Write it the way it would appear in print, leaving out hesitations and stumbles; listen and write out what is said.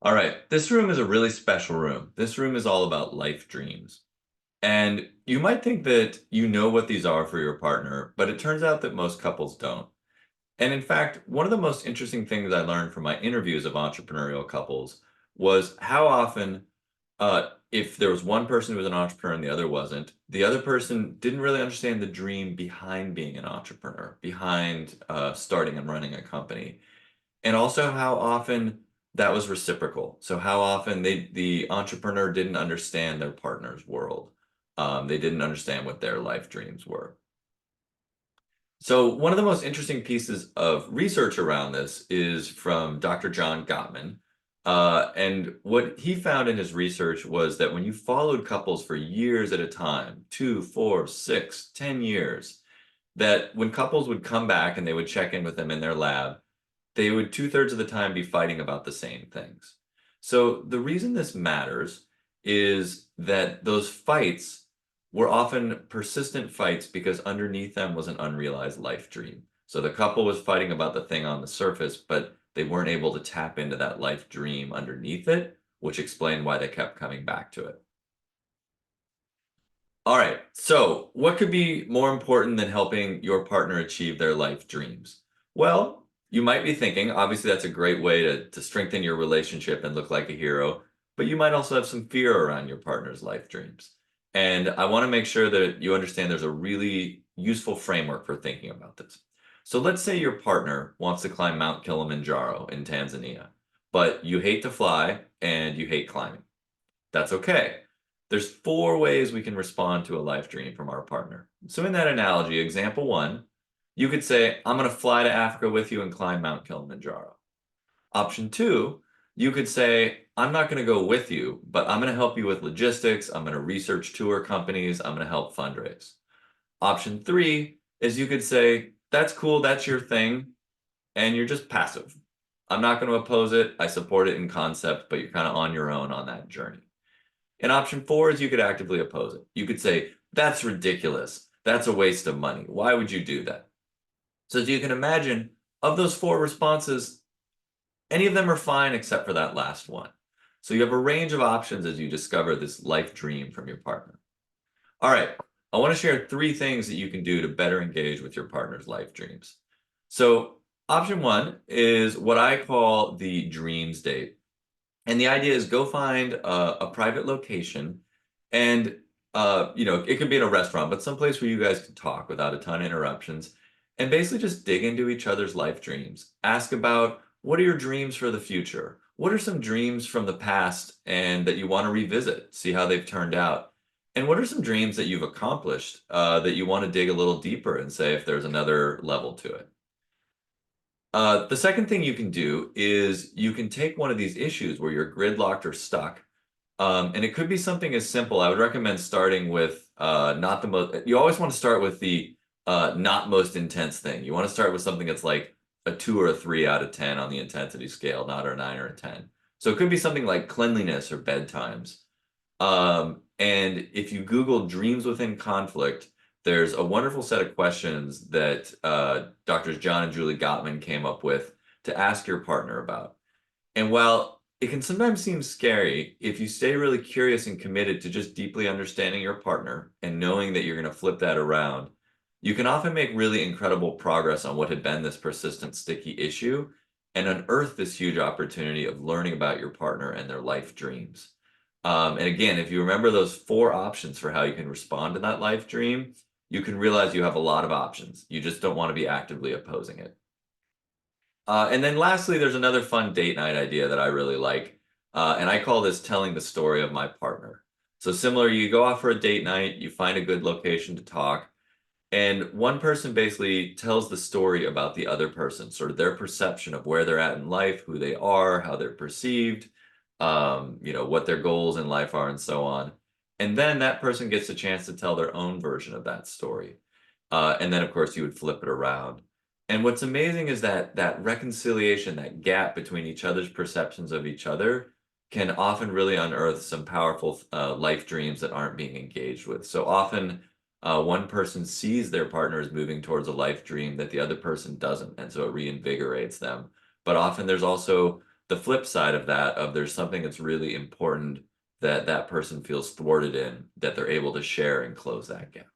All right, this room is a really special room. This room is all about life dreams. And you might think that you know what these are for your partner, but it turns out that most couples don't. And in fact, one of the most interesting things I learned from my interviews of entrepreneurial couples was how often, if there was one person who was an entrepreneur and the other wasn't, the other person didn't really understand the dream behind being an entrepreneur, behind starting and running a company, and also how often that was reciprocal. So how often the entrepreneur didn't understand their partner's world. They didn't understand what their life dreams were. So one of the most interesting pieces of research around this is from Dr. John Gottman. And what he found in his research was that when you followed couples for years at a time, 2, 4, 6, 10 years, that when couples would come back and they would check in with them in their lab, they would two-thirds of the time be fighting about the same things. So the reason this matters is that those fights were often persistent fights because underneath them was an unrealized life dream. So the couple was fighting about the thing on the surface, but they weren't able to tap into that life dream underneath it, which explained why they kept coming back to it. All right, so what could be more important than helping your partner achieve their life dreams? Well, you might be thinking, obviously, that's a great way to strengthen your relationship and look like a hero, but you might also have some fear around your partner's life dreams. And I want to make sure that you understand there's a really useful framework for thinking about this. So let's say your partner wants to climb Mount Kilimanjaro in Tanzania, but you hate to fly and you hate climbing. That's okay. There's four ways we can respond to a life dream from our partner. So in that analogy, example one, you could say, I'm going to fly to Africa with you and climb Mount Kilimanjaro. Option two, you could say, I'm not going to go with you, but I'm going to help you with logistics. I'm going to research tour companies. I'm going to help fundraise. Option three is you could say, that's cool. That's your thing. And you're just passive. I'm not going to oppose it. I support it in concept, but you're kind of on your own on that journey. And option four is you could actively oppose it. You could say, that's ridiculous. That's a waste of money. Why would you do that? So as you can imagine, of those four responses, any of them are fine except for that last one. So you have a range of options as you discover this life dream from your partner. All right, I want to share three things that you can do to better engage with your partner's life dreams. So option one is what I call the dreams date. And the idea is go find a private location and it could be in a restaurant, but someplace where you guys can talk without a ton of interruptions and basically just dig into each other's life dreams. Ask about what are your dreams for the future? What are some dreams from the past and that you want to revisit, see how they've turned out? And what are some dreams that you've accomplished that you want to dig a little deeper and say if there's another level to it? The second thing you can do is you can take one of these issues where you're gridlocked or stuck, and it could be something as simple. I would recommend starting with not the most. You always want to start with the not most intense thing. You want to start with something that's like a 2 or a 3 out of 10 on the intensity scale, not a 9 or a 10. So it could be something like cleanliness or bedtimes. And if you Google dreams within conflict, there's a wonderful set of questions that Doctors John and Julie Gottman came up with to ask your partner about. And while it can sometimes seem scary, if you stay really curious and committed to just deeply understanding your partner and knowing that you're going to flip that around, you can often make really incredible progress on what had been this persistent, sticky issue and unearth this huge opportunity of learning about your partner and their life dreams. And again, if you remember those four options for how you can respond to that life dream, you can realize you have a lot of options. You just don't want to be actively opposing it. And then lastly, there's another fun date night idea that I really like. And I call this telling the story of my partner. So similar, you go off for a date night, you find a good location to talk, and one person basically tells the story about the other person, sort of their perception of where they're at in life, who they are, how they're perceived, what their goals in life are, and so on. And then that person gets a chance to tell their own version of that story. And then, of course, you would flip it around. And what's amazing is that that reconciliation, that gap between each other's perceptions of each other, can often really unearth some powerful life dreams that aren't being engaged with. So often, one person sees their partner as moving towards a life dream that the other person doesn't, and so it reinvigorates them. But often there's also the flip side of that, of there's something that's really important that that person feels thwarted in, that they're able to share and close that gap.